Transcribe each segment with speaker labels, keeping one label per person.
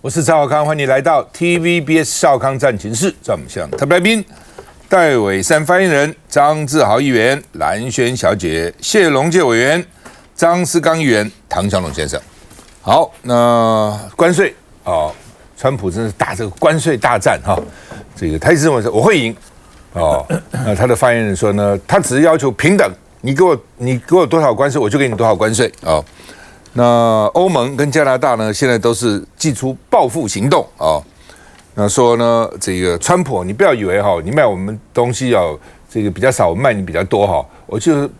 Speaker 1: 我是赵少康，欢迎你来到 TVBS 少康战情室。在我们现场特别来宾，戴伟山发言人张志豪议员、蓝轩小姐、谢龙介委员、张思刚议员、唐湘龙先生。好，那关税哦，川普真是打这个关税大战哈。这个他一直认为我会赢哦。那他的发言人说呢，他只是要求平等，你给我多少关税，我就给你多少关税哦。那欧盟跟加拿大呢，现在都是祭出报复行动啊。那说呢，这个川普，你不要以为哈，你卖我们东西要这个比较少，我卖你比较多哈。我觉得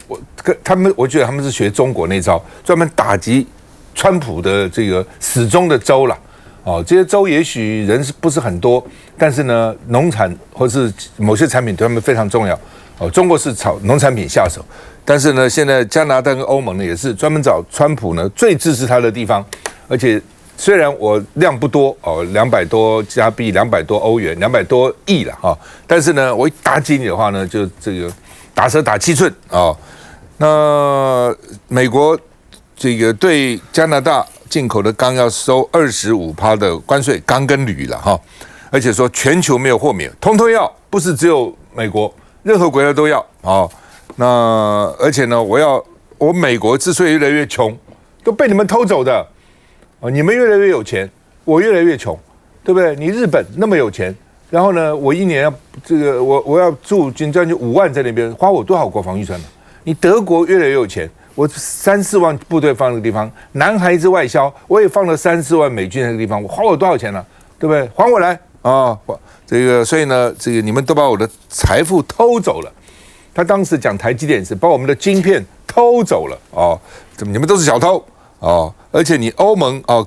Speaker 1: 他们是学中国那招，专门打击川普的这个死忠的州啦。哦，这些州也许人不是很多，但是呢，农产或是某些产品对他们非常重要。哦，中国是朝农产品下手。但是呢，现在加拿大跟欧盟呢也是专门找川普呢最支持他的地方，而且虽然我量不多哦，200多加币，200多欧元，200多亿了哈，但是呢，我一打击你的话呢，就这个打蛇打7寸哦。那美国这个对加拿大进口的钢要收25%的关税，钢跟铝了哈，而且说全球没有豁免，通通要，不是只有美国，任何国家都要哦。那而且呢，我美国之所以越来越穷，都被你们偷走的哦。你们越来越有钱，我越来越穷，对不对？你日本那么有钱，然后呢，我一年要这个我要住将近5万在那边，花我多少国防预算呢？你德国越来越有钱，我3、4万部队放那个地方，男孩子外销，我也放了3、4万美军在那个地方，我花我多少钱呢？对不对？还我来啊！这个所以呢，这个你们都把我的财富偷走了。他当时讲台积电是把我们的晶片偷走了哦，怎么你们都是小偷哦？而且你欧盟哦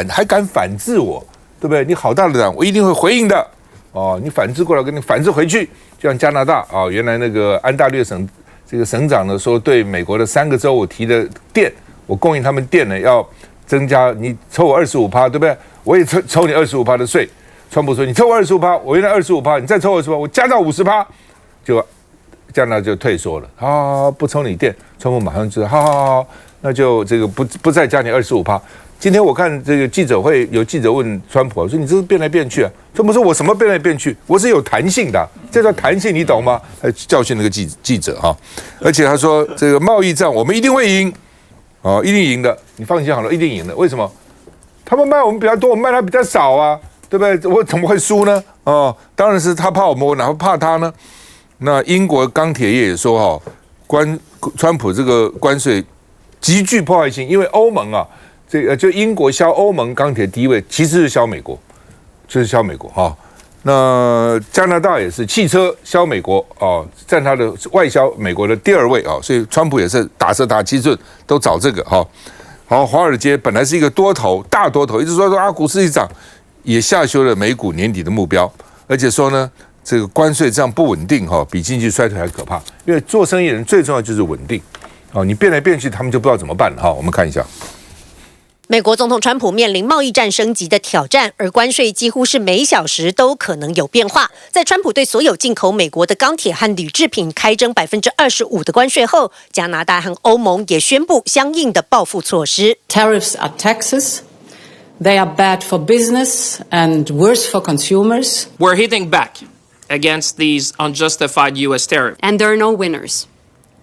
Speaker 1: 还敢反制我，对不对？你好大的胆，我一定会回应的哦。你反制过来，跟你反制回去，就像加拿大哦，原来那个安大略省这个省长呢说，对美国的3个州我提的电，我供应他们电呢要增加，你抽我25%，对不对？我也抽你25%的税。川普说你抽我25%，我原来25%，你再抽我25%，我加到50%，就。加拿大就退缩了，好，不抽你电，川普马上就好，那就这个不再加你25%。今天我看这个记者会，有记者问川普说：“你这是变来变去啊？”川普说：“我什么变来变去？我是有弹性的，这叫弹性，你懂吗？”还教训那个记者哈，而且他说这个贸易战我们一定会赢，哦，一定赢的，你放心好了，一定赢的。为什么？他们卖我们比较多，我们卖他比较少啊，对不对？我怎么会输呢？哦，当然是他怕我们，我哪会怕他呢？那英国钢铁业也说川普这个关税极具破坏性，因为欧盟啊，就英国销欧盟钢铁第一位，其实是销美国，哈。那加拿大也是汽车销美国哦，占它的外销美国的第2位啊，所以川普也是打蛇打7寸，都找这个哈。好，华尔街本来是一个大多头，一直说股市一涨，也下修了美股年底的目标，而且说呢。这个关税这样不稳定哈，比经济衰退还可怕。因为做生意人最重要就是稳定，哦，你变来变去，他们就不知道怎么办了哈。我们看一下，
Speaker 2: 美国总统川普面临贸易战升级的挑战，而关税几乎是每小时都可能有变化。在川普对所有进口美国的钢铁和铝制品开征25%的关税后，加拿大和欧盟也宣布相应的报复措施。
Speaker 3: Tariffs are taxes. They are bad for business and worse for consumers.
Speaker 4: We're hitting back.Against these unjustified U.S. tariffs.
Speaker 5: And there are no winners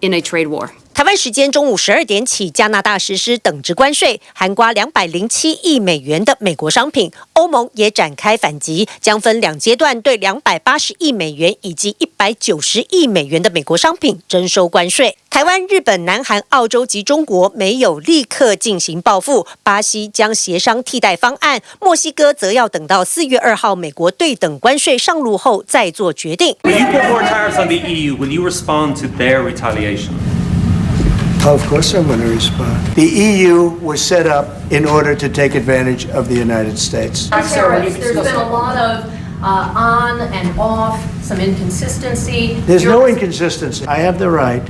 Speaker 5: in a trade war.
Speaker 2: 台湾时间中午12点起，加拿大实施等值关税，涵盖207亿美元的美国商品。欧盟也展开反击，将分2阶段对280亿美元以及190亿美元的美国商品征收关税。台湾、日本、南韩、澳洲及中国没有立刻进行报复，巴西将协商替代方案，墨西哥则要等到4月2号美国对等关税上路后再做决定。
Speaker 6: If you put more tariffs on the EU, will you respond to their retaliation?
Speaker 7: Of course I'm going to respond. The EU was set up in order to take advantage of the United States.
Speaker 8: There's been a lot of on and off, some inconsistency.
Speaker 7: There's no inconsistency. I have the right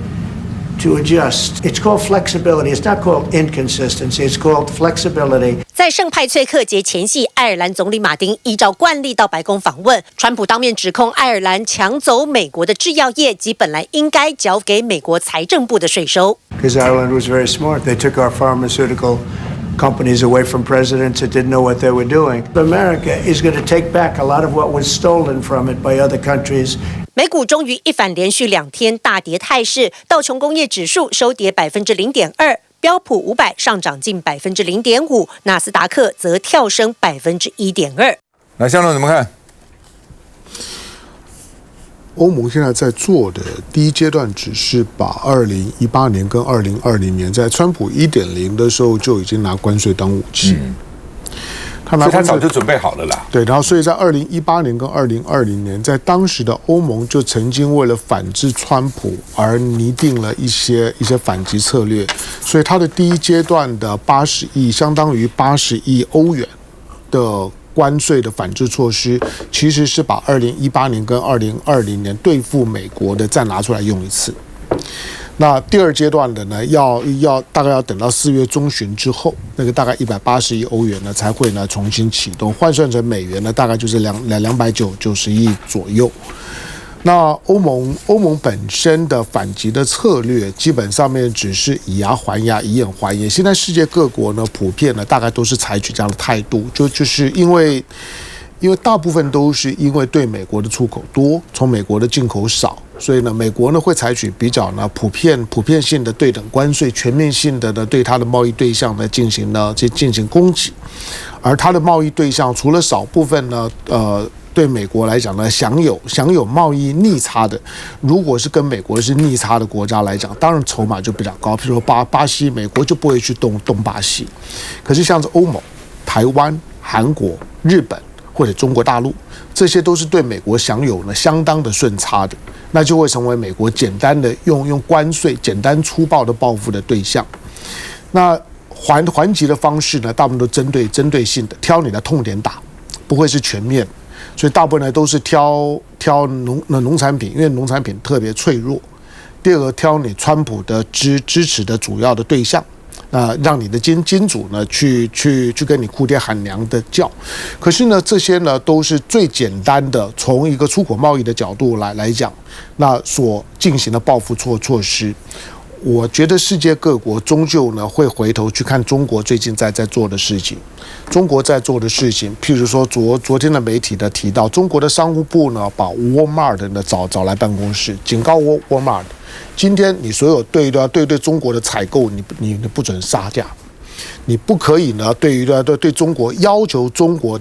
Speaker 7: to adjust. It's called flexibility. It's not called inconsistency. It's called flexibility.
Speaker 2: 在圣派翠克节前夕，爱尔兰总理马丁依照惯例到白宫访问，川普当面指控爱尔兰抢走美国的制药业及本来应该交给美国财政部的税收。
Speaker 7: Because Ireland was very smart. They took our pharmaceutical companies away from presidents that didn't know what they were doing. America is going to take back a lot of what was stolen from it by other countries.
Speaker 2: 美股终于一反连续2天大跌态势，道琼工业指数收跌0.2%，标普500上涨近0.5%，纳斯达克则跳升1.2%。
Speaker 1: 那香龙怎么看？
Speaker 9: 欧盟现在在做的第一阶段，只是把2018年跟2020年在川普1.0的时候就已经拿关税当武器。他
Speaker 1: 早就准备好了啦。
Speaker 9: 对，然后所以在2018年跟2020年，在当时的欧盟就曾经为了反制川普而拟定了一些反击策略，所以它的第一阶段的80亿，相当于80亿欧元的关税的反制措施，其实是把2018年跟2020年对付美国的再拿出来用一次。那第二阶段的呢，大概要等到4月中旬之后，那个大概180亿欧元呢才会呢重新启动，换算成美元呢大概就是290亿左右。那欧盟本身的反击的策略，基本上面只是以牙还牙，以眼还眼。现在世界各国呢，普遍呢大概都是采取这样的态度，就是因为大部分都是因为对美国的出口多，从美国的进口少，所以呢，美国呢会采取比较呢普遍性的对等关税，全面性的呢对它的贸易对象呢进行攻击，而它的贸易对象除了少部分呢对美国来讲呢，享有贸易逆差的，如果是跟美国是逆差的国家来讲，当然筹码就比较高。譬如说巴西，美国就不会去动巴西。可是像是欧盟、台湾、韩国、日本或者中国大陆，这些都是对美国享有呢相当的顺差的，那就会成为美国简单的用关税简单粗暴的报复的对象。那还击的方式呢，大部分都针对性的，挑你的痛点打，不会是全面。所以大部分呢都是挑农产品，因为农产品特别脆弱。第二个，挑你川普的支持的主要的对象，让你的金主呢去跟你哭爹喊娘的叫。可是呢，这些呢都是最简单的，从一个出口贸易的角度来讲，那所进行的报复措施。我觉得世界各国终究呢会回头去看中国最近在做的事情。中国在做的事情，譬如说昨天的媒体的提到，中国的商务部呢把 Walmart 呢找来办公室，警告 Walmart， 今天你所有对中国的采购，你不准杀价，你不可以呢对中国要求中国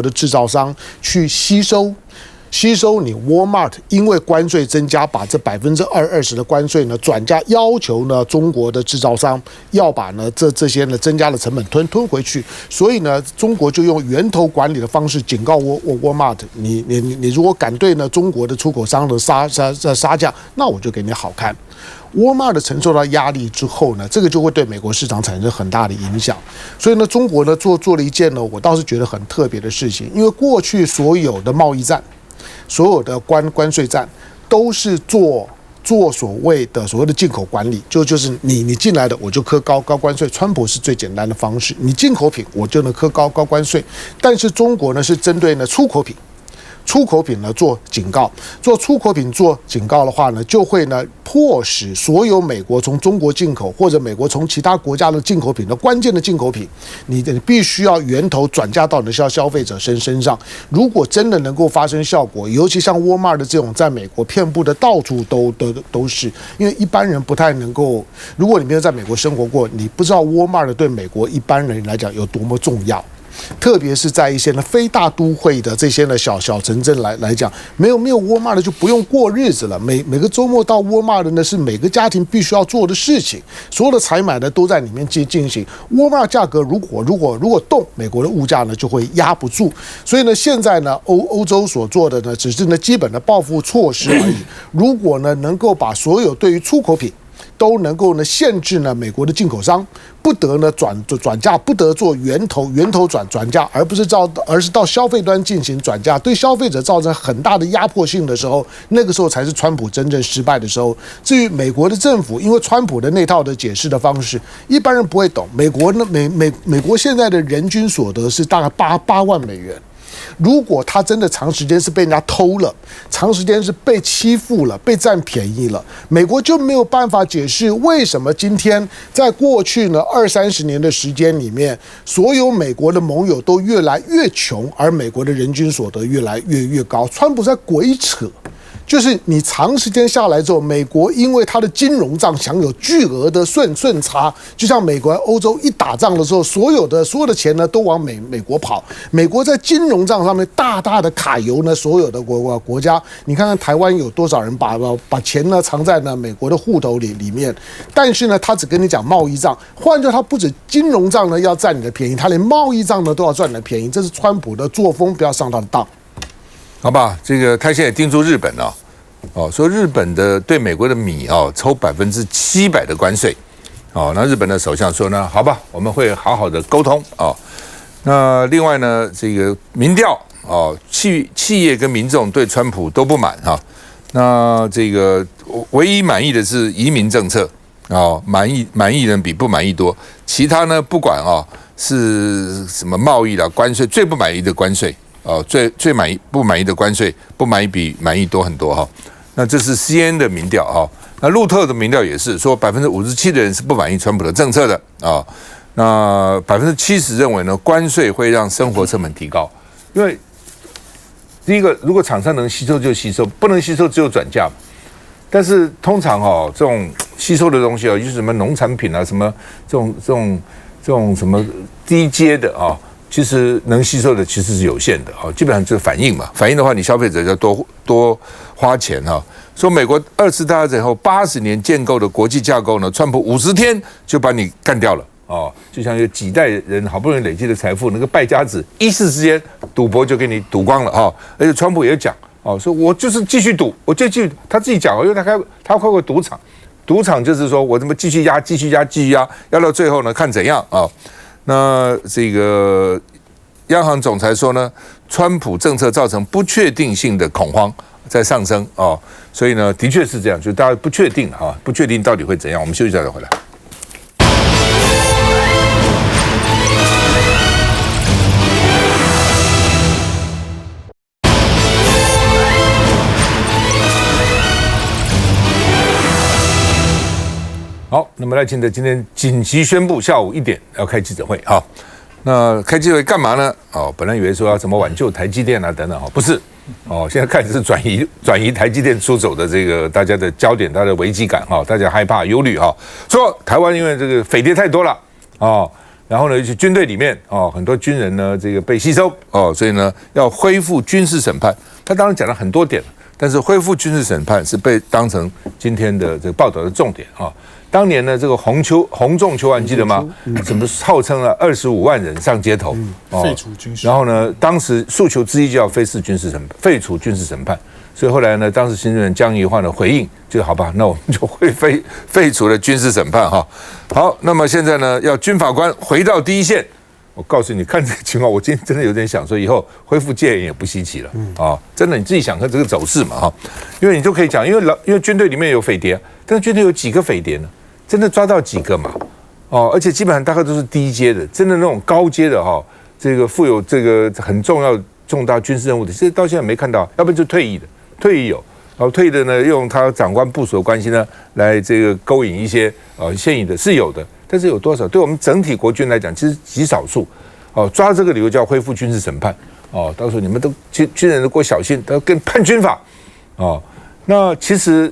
Speaker 9: 的制造商去吸收你 Walmart 因为关税增加，把这20%的关税呢转嫁，要求呢中国的制造商要把呢这些呢增加的成本吞回去。所以呢，中国就用源头管理的方式警告Walmart， 你如果敢对呢中国的出口商的杀价，那我就给你好看。Walmart 承受到压力之后呢，这个就会对美国市场产生很大的影响。所以呢，中国呢做了一件呢，我倒是觉得很特别的事情，因为过去所有的贸易战，所有的关税战都是做所谓的进口管理，就是你进来的我就课高关税，川普是最简单的方式，你进口品我就能课高关税。但是中国呢是针对呢出口品呢做警告，做出口品做警告的话呢，就会呢迫使所有美国从中国进口或者美国从其他国家的进口品的关键的进口品，你必须要源头转嫁到你的消费者身上。如果真的能够发生效果，尤其像 Walmart 的这种在美国遍布的到处都是，因为一般人不太能够，如果你没有在美国生活过，你不知道 Walmart 对美国一般人来讲有多么重要。特别是在一些呢非大都会的这些呢小城镇来讲，没有Walmart的就不用过日子了。每个周末到Walmart呢是每个家庭必须要做的事情，所有的采买呢都在里面进行。Walmart价格如果动，美国的物价呢就会压不住。所以呢，现在呢欧洲所做的呢只是呢基本的报复措施而已。如果呢能够把所有对于出口品都能够呢限制呢美国的进口商不得呢转嫁，不得做源头转嫁，而是到消费端进行转嫁，对消费者造成很大的压迫性的时候，那个时候才是川普真正失败的时候。至于美国的政府，因为川普的那套的解释的方式，一般人不会懂。美国呢美国现在的人均所得是大概8万美元。如果他真的长时间是被人家偷了，长时间是被欺负了，被占便宜了，美国就没有办法解释为什么今天在过去呢20-30年的时间里面，所有美国的盟友都越来越穷，而美国的人均所得越来越高。川普在鬼扯。就是你长时间下来之后，美国因为它的金融账享有巨额的顺差，就像美国欧洲一打仗的时候，所有的钱呢都往美国跑。美国在金融账上面大大的卡油呢，所有的国家，你看看台湾有多少人把钱呢藏在呢美国的户头里面，但是呢他只跟你讲贸易账，换作他不止金融账呢要占你的便宜，他连贸易账呢都要赚你的便宜，这是川普的作风，不要上他的当。
Speaker 1: 好吧，这个他现在叮嘱日本说日本的对美国的米抽700%的关税，那日本的首相说呢，好吧，我们会好好的沟通那另外呢，这个民调企业跟民众对川普都不满那这个唯一满意的是移民政策满意人比不满意多，其他呢不管是什么贸易啦关税，最不满意的关税。最不满意的关税，不满意比满意多很多那这是 CNN 的民调那路透的民调也是说57%的人是不满意川普的政策的那70%认为呢关税会让生活成本提高，因为第一个，如果厂商能吸收就吸收，不能吸收只有转嫁。但是通常这种吸收的东西就是什么农产品啊，什么这种什么低阶的其实能吸收的其实是有限的基本上就是反应嘛。反应的话，你消费者要多花钱说美国2次大战之后80年建构的国际架构呢，川普50天就把你干掉了就像有几代人好不容易累积的财富，那个败家子一时之间赌博就给你赌光了而且川普也讲说我就是继续赌，我就继续，他自己讲因为他开过赌场，赌场就是说我怎么继续压，压到最后呢看怎样那这个央行总裁说呢，川普政策造成不确定性的恐慌在上升所以呢，的确是这样，就大家不确定不确定到底会怎样。我们休息一下再回来。好，那么赖清德今天紧急宣布下午1点要开记者会那开记者会干嘛呢？本来以为说要怎么挽救台积电啊等等不是现在开始是转移台积电出走的这个大家的焦点，大家的危机感大家害怕忧虑说台湾因为这个匪谍太多了然后呢，就军队里面很多军人呢这个被吸收所以呢要恢复军事审判。他当然讲了很多点，但是恢复军事审判是被当成今天的这个报道的重点当年呢，这个洪仲秋案记得吗？什么号称了25万人上街头，
Speaker 9: 废除军事。
Speaker 1: 然后呢，当时诉求之一就要废除军事审判。所以后来呢，当时行政院江宜樺的回应就好吧，那我们就会废除了军事审判好，那么现在呢，要军法官回到第一线。我告诉你，看这个情况，我今天真的有点想说，以后恢复戒严也不稀奇了真的，你自己想看这个走势嘛因为你就可以讲，因为军队里面有匪谍，但是军队有几个匪谍呢？真的抓到几个嘛？而且基本上大概都是低阶的，真的那种高阶的这个负有这个很重大军事任务的，其实到现在没看到，要不然就退役的，退役有，然后退役的呢，用他长官部属的关系呢，来这个勾引一些现役的是有的，但是有多少？对我们整体国军来讲，其实极少数抓这个理由就要恢复军事审判到时候你们都军人都给我小心，都跟判军法那其实。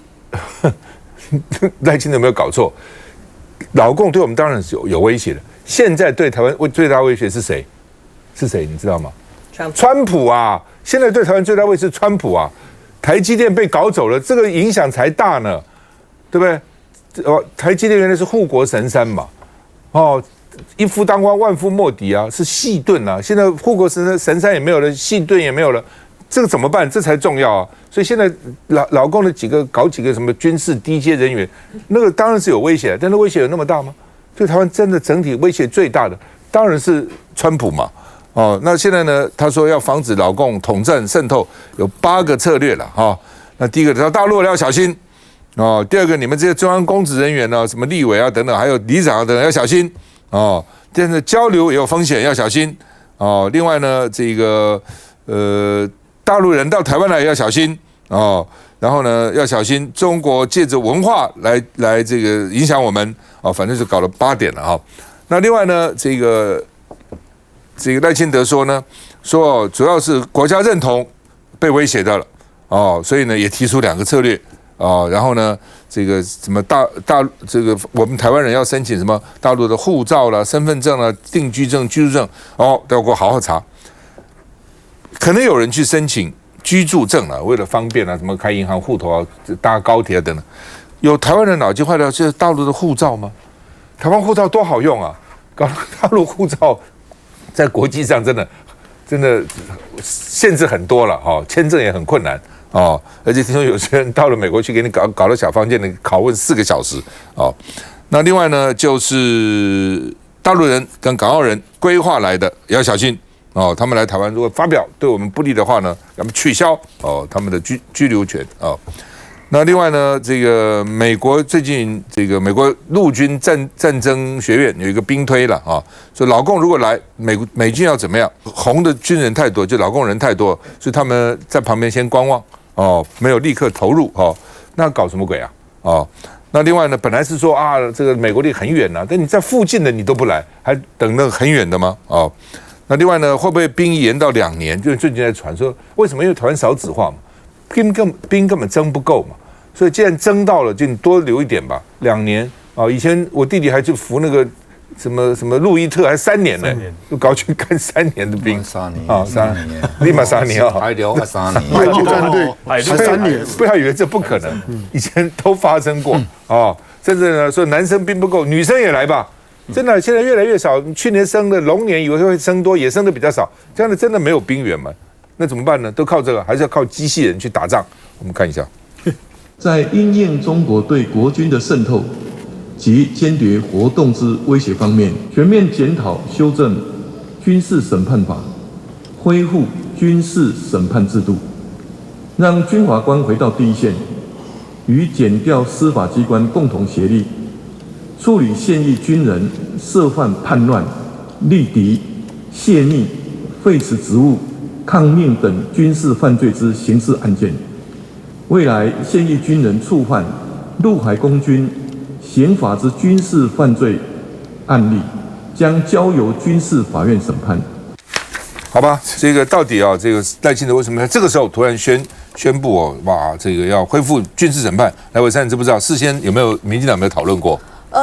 Speaker 1: 赖清德有没有搞错？老共对我们当然是有威胁的。现在对台湾最大威胁是谁？是谁？你知道吗？川普现在对台湾最大威胁是川普台积电被搞走了，这个影响才大呢，对不对？台积电原来是护国神山嘛，一夫当关，万夫莫敌是细盾现在护国神山也没有了，细盾也没有了。这个怎么办？这才重要所以现在老共的搞几个什么军事低阶人员，那个当然是有威胁，但是威胁有那么大吗？对台湾真的整体威胁最大的当然是川普嘛。那现在呢？他说要防止老共统战渗透，有8个策略了那第一个，大陆要小心第二个，你们这些中央公职人员呢，什么立委等等，还有里长等等要小心第三个，交流也有风险，要小心另外呢，这个大陆人到台湾来要小心哦，然后呢要小心中国借着文化来这个影响我们哦，反正就搞了8点了哈。那另外呢，这个赖清德说呢，说主要是国家认同被威胁到了哦，所以呢也提出2个策略哦，然后呢这个什么这个我们台湾人要申请什么大陆的护照啦、身份证啦、定居证、居住证哦，都要给我好好查。可能有人去申请居住证啊，为了方便啊，什么开银行户头啊、搭高铁啊等等。有台湾人脑筋坏掉，就是大陆的护照吗？台湾护照多好用啊！搞大陆护照在国际上真的限制很多了哈，签证也很困难哦。而且听说有些人到了美国去给你搞到小房间里拷问4个小时哦。那另外呢，就是大陆人跟港澳人规划来的也要小心。哦，他们来台湾如果发表对我们不利的话呢，要么取消哦他们的居留权哦。那另外呢，这个美国最近这个美国陆军战争学院有一个兵推了啊，说老共如果来美军要怎么样？红的军人太多，就老共人太多，所以他们在旁边先观望哦，没有立刻投入哦。那搞什么鬼啊？哦，那另外呢，本来是说啊，这个美国离很远呐，但你在附近的你都不来，还等那个很远的吗？哦。那另外呢，会不会兵役延到2年？就是最近在传说，为什么？因为台湾少子化嘛，兵根本征不够嘛，所以既然征到了，就你多留一点吧，2年啊。以前我弟弟还去服那个什么路易特，还3年呢，就搞去干3年的兵
Speaker 10: 3年
Speaker 1: 啊，3年，立马3年啊，
Speaker 10: 还留3年，
Speaker 9: 海陆战队还3年，
Speaker 1: 不要以为这不可能，以前都发生过啊。甚至呢，说男生兵不够，女生也来吧。真的，现在越来越少。去年生的龙年以为会生多，也生的比较少。这样的真的没有兵源嘛？那怎么办呢？都靠这个，还是要靠机器人去打仗？我们看一下，
Speaker 11: 在因应中国对国军的渗透及间谍活动之威胁方面，全面检讨修正军事审判法，恢复军事审判制度，让军法官回到第一线，与检调司法机关共同协力。处理现役军人涉犯叛乱、立敌、泄密、废弛职务、抗命等军事犯罪之刑事案件。未来现役军人触犯陆海空军刑法之军事犯罪案例，将交由军事法院审判。
Speaker 1: 好吧，这个到底啊，这个赖清德为什么在这个时候突然宣布哦，哇，这个要恢复军事审判？来，伟山，你知不知道？事先有没有民进党有没有讨论过？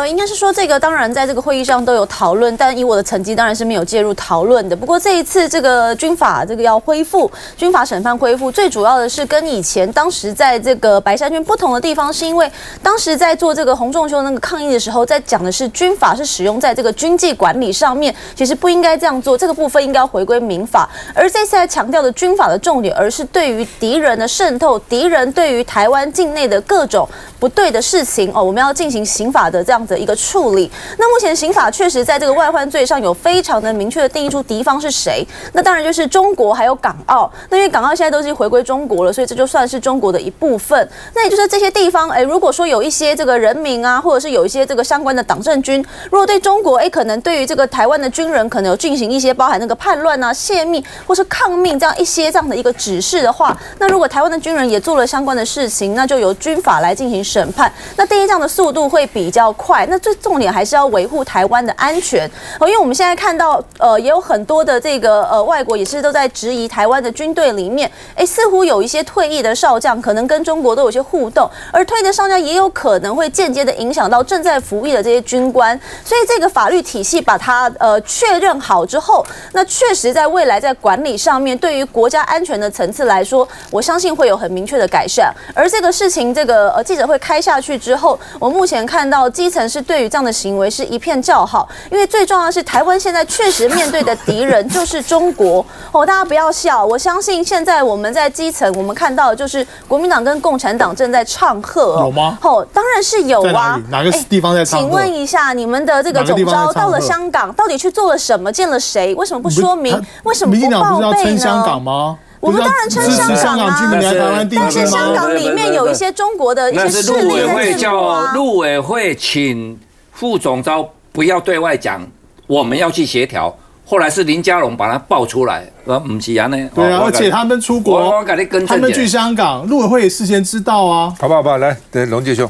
Speaker 12: 应该是说这个当然在这个会议上都有讨论，但以我的成绩当然是没有介入讨论的。不过这一次这个军法这个要恢复，军法审判恢复，最主要的是跟以前当时在这个白衫军不同的地方，是因为当时在做这个洪仲丘那个抗议的时候，在讲的是军法是使用在这个军纪管理上面，其实不应该这样做，这个部分应该要回归民法。而这次在强调的军法的重点，而是对于敌人的渗透，敌人对于台湾境内的各种不对的事情哦，我们要进行刑法的这样的一个处理。那目前刑法确实在这个外患罪上有非常的明确的定义出敌方是谁，那当然就是中国还有港澳。那因为港澳现在都是回归中国了，所以这就算是中国的一部分。那也就是这些地方，如果说有一些这个人民啊，或者是有一些这个相关的党政军，如果对中国可能对于这个台湾的军人可能有进行一些包含那个叛乱啊、泄密或是抗命这样一些这样的一个指示的话，那如果台湾的军人也做了相关的事情，那就由军法来进行审判。那第一，这样的速度会比较快。那最重点还是要维护台湾的安全因为我们现在看到也有很多的这个外国也是都在质疑台湾的军队里面，似乎有一些退役的少将可能跟中国都有些互动，而退役的少将也有可能会间接的影响到正在服役的这些军官。所以这个法律体系把它确认好之后，那确实在未来在管理上面，对于国家安全的层次来说，我相信会有很明确的改善。而这个事情，这个记者会开下去之后，我目前看到基层是对于这样的行为是一片叫好，因为最重要的是台湾现在确实面对的敌人就是中国大家不要笑，我相信现在我们在基层我们看到的就是国民党跟共产党正在唱和
Speaker 9: 有吗？
Speaker 12: 当然是有啊。
Speaker 9: 哪个地方在唱和？
Speaker 12: 请问一下，你们的这个总召到了香港，到底去做了什么？见了谁？为什么不说明？为什么不报备呢？民进党不是要称香港吗？我们当然称香港啊，但是香港里面有一些中国的一些势力在建国啊。
Speaker 10: 陆委会请副总召不要对外讲，我们要去协调，后来是林佳龙把他爆出来，不是安呢？
Speaker 13: 对啊，而且他们出国，
Speaker 10: 我跟你更正
Speaker 13: 他们去香港，陆委会事先知道啊。
Speaker 1: 好不好？来，对，龙介兄，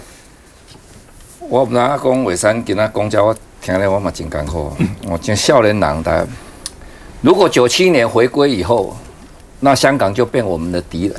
Speaker 10: 我不知道讲伟山跟他讲叫我听了，我嘛真艰苦。我讲少年人的，如果97年回归以后，那香港就变我们的敌人。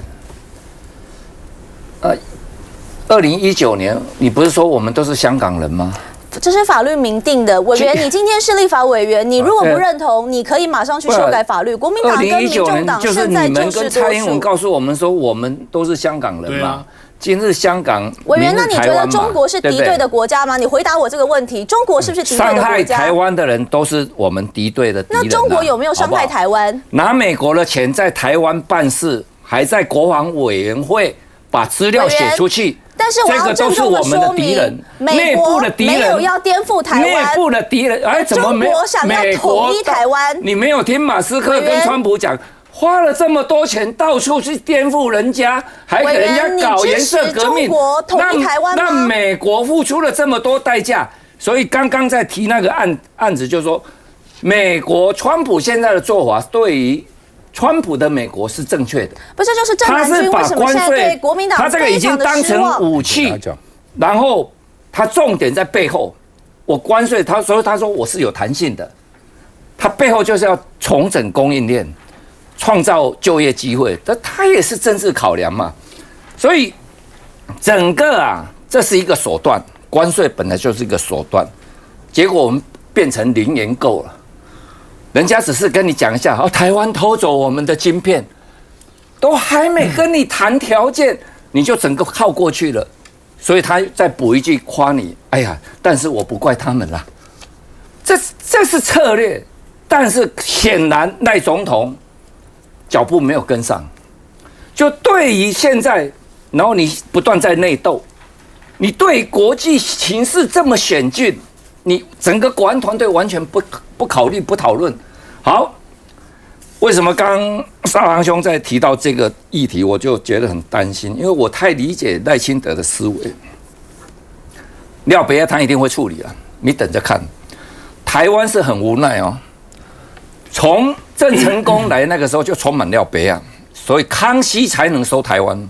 Speaker 10: 2019年，你不是说我们都是香港人吗？
Speaker 12: 这是法律明定的，委员，你今天是立法委员，你如果不认同，你可以马上去修改法律。国民党跟民众党现在就是
Speaker 10: 蔡英文告诉我们说，我们都是香港人嘛。今日香港，
Speaker 12: 委员，那你觉得中国是敌对的国家吗？你回答我这个问题，中国是不是敌对的国家？
Speaker 10: 伤害台湾的人都是我们敌对的敌人。
Speaker 12: 那中国有没有伤害台湾？
Speaker 10: 拿美国的钱在台湾办事，还在国防委员会把资料写出去。
Speaker 12: 但是我要郑重的说明，美国没有要颠覆台湾，
Speaker 10: 内部的敌人，哎，怎么没？
Speaker 12: 中国想要统一台湾，
Speaker 10: 你没有听马斯克跟川普讲，花了这么多钱到处去颠覆人家，还给人家搞颜色革命，那美国付出了这么多代价，所以刚刚在提那个案子，就是说，美国川普现在的做法对于川普的美国是正确的，
Speaker 12: 不是就是郑南军为什么现在对国民党
Speaker 10: 他这个已经当成武器，然后他重点在背后，我关税，所以他说我是有弹性的，他背后就是要重整供应链，创造就业机会，他也是政治考量嘛，所以整个这是一个手段，关税本来就是一个手段，结果我们变成零元购了。人家只是跟你讲一下，台湾偷走我们的晶片，都还没跟你谈条件，你就整个靠过去了。所以他再补一句夸你，哎呀，但是我不怪他们啦。这是策略，但是显然赖总统脚步没有跟上。就对于现在，然后你不断在内斗，你对国际形势这么险峻。你整个国安团队完全不考虑不讨论，好，为什么刚刚少航兄在提到这个议题，我就觉得很担心，因为我太理解赖清德的思维，廖北亚他一定会处理了，你等着看。台湾是很无奈哦，从郑成功来那个时候就充满廖北亚，所以康熙才能收台湾，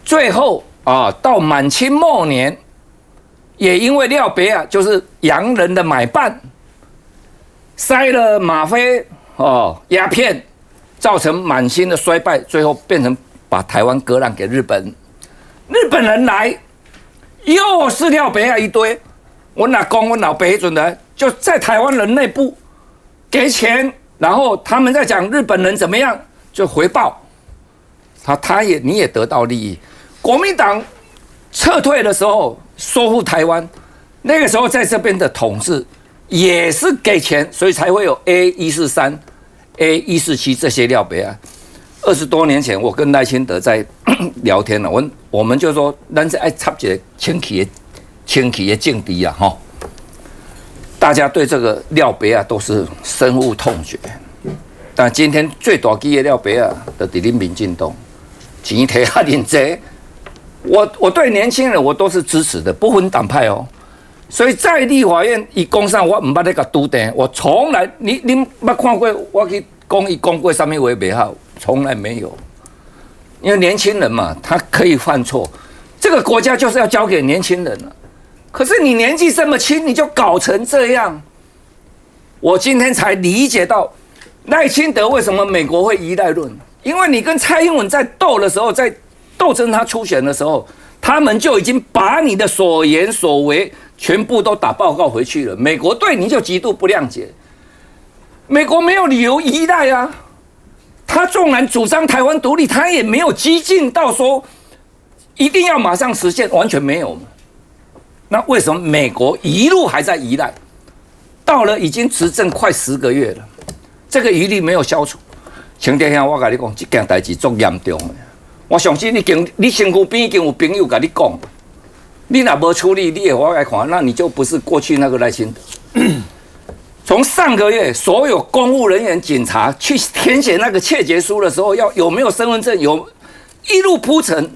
Speaker 10: 最后到满清末年。也因为廖北亚就是洋人的买办，塞了吗啡鸦片，造成满清的衰败，最后变成把台湾割让给日本。日本人来，又是廖北亚一堆。我老公、我老北准的，就在台湾人内部给钱，然后他们在讲日本人怎么样，就回报。你也得到利益。国民党撤退的时候。收复台湾，那个时候在这边的统治也是给钱，所以才会有 A143、A147这些廖北亚。20多年前，我跟赖清德在聊天了，我们就说，咱是爱插一个清气的政敌啊，哈。大家对这个廖北亚都是深恶痛绝，但今天最大基的廖北亚的伫恁民进党，钱摕遐尼济。我对年轻人我都是支持的，不分党派哦。所以在立法院伊讲上，我唔捌咧甲拄定，我从来你捌看过我去讲伊讲过什么话袂好，从来没有。因为年轻人嘛，他可以犯错，这个国家就是要交给年轻人了。可是你年纪这么轻，你就搞成这样，我今天才理解到赖清德为什么美国会依赖论，因为你跟蔡英文在斗的时候，在斗争他初选的时候，他们就已经把你的所言所为全部都打报告回去了。美国对你就极度不谅解，美国没有理由依赖啊。他纵然主张台湾独立，他也没有激进到说一定要马上实现，完全没有。那为什么美国一路还在依赖？到了已经执政快10个月了，这个疑虑没有消除。前天我跟你讲，这件代志足严重的。我相信你身躯边已经有朋友跟你讲，你若无处理，你也我来看，那你就不是过去那个赖清德。从上个月，所有公务人员、警察去填写那个切结书的时候，有没有身份证，一路铺陈，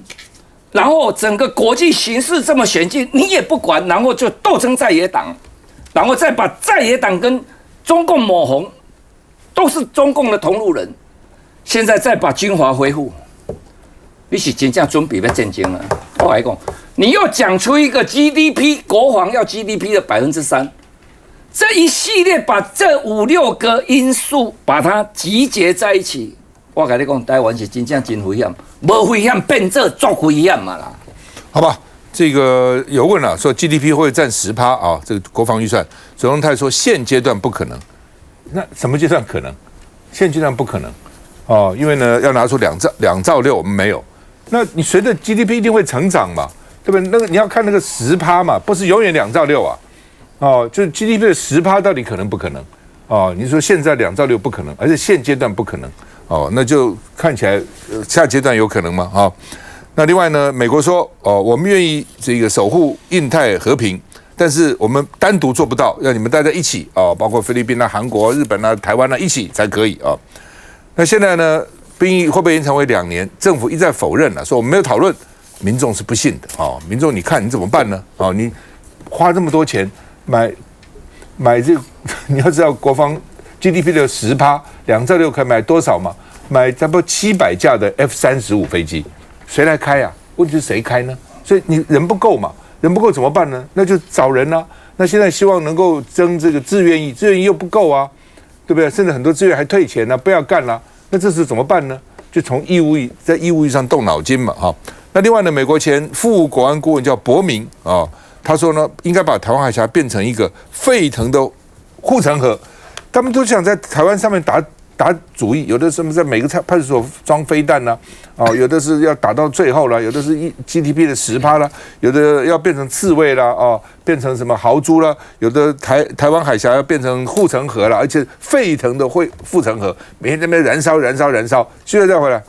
Speaker 10: 然后整个国际形势这么险峻，你也不管，然后就斗争在野党，然后再把在野党跟中共抹红，都是中共的同路人。现在再把军阀恢复，你是真正准备要战争了。我来讲，你又讲出一个 GDP 国防要 GDP 的3%，这一系列把这5、6个因素把它集结在一起，我跟你讲，台湾是真正真危险，无危险变做足危险嘛啦。
Speaker 1: 好吧，这个有问了，说 GDP 会占10%啊，这个国防预算，左荣泰说现阶段不可能。那什么阶段可能？现阶段不可能哦，因为呢要拿出2兆6，我们没有。那你随着 GDP 一定会成长嘛，对不对？那个你要看那个10%嘛，不是永远2兆6啊。哦，就是 GDP 的10%到底可能不可能？哦，你说现在2兆6不可能，而且现阶段不可能。哦，那就看起来下阶段有可能吗？啊、哦，那另外呢，美国说哦，我们愿意这个守护印太和平，但是我们单独做不到，要你们大家一起哦，包括菲律宾啊、韩国、日本啊、台湾啊一起才可以啊、哦。那现在呢，兵役会不会延长为2年？政府一再否认了，说我们没有讨论，民众是不信的哦。民众你看你怎么办呢？哦，你花这么多钱买这个，你要知道国防 GDP 的10%，2兆6可以买多少嘛？买差不多700架的 F-35飞机，谁来开啊？问题是谁开呢？所以你人不够嘛，人不够怎么办呢？那就找人啊。那现在希望能够征这个志愿役，志愿役又不够啊，对不对？甚至很多志愿还退钱了，不要干了。那这是怎么办呢？就从在义务役上动脑筋嘛，哈。那另外呢，美国前副国安顾问叫伯明啊，他说呢，应该把台湾海峡变成一个沸腾的护城河。他们都想在台湾上面打主意，有的什么在每个派出所装飞弹啦、啊，有的是要打到最后啦，有的是GDP 的10%啦，有的要变成刺猬啦，变成什么豪猪啦，有的台湾海峡要变成护城河啦，而且沸腾的护城河，每天在那边燃烧，继续再回来。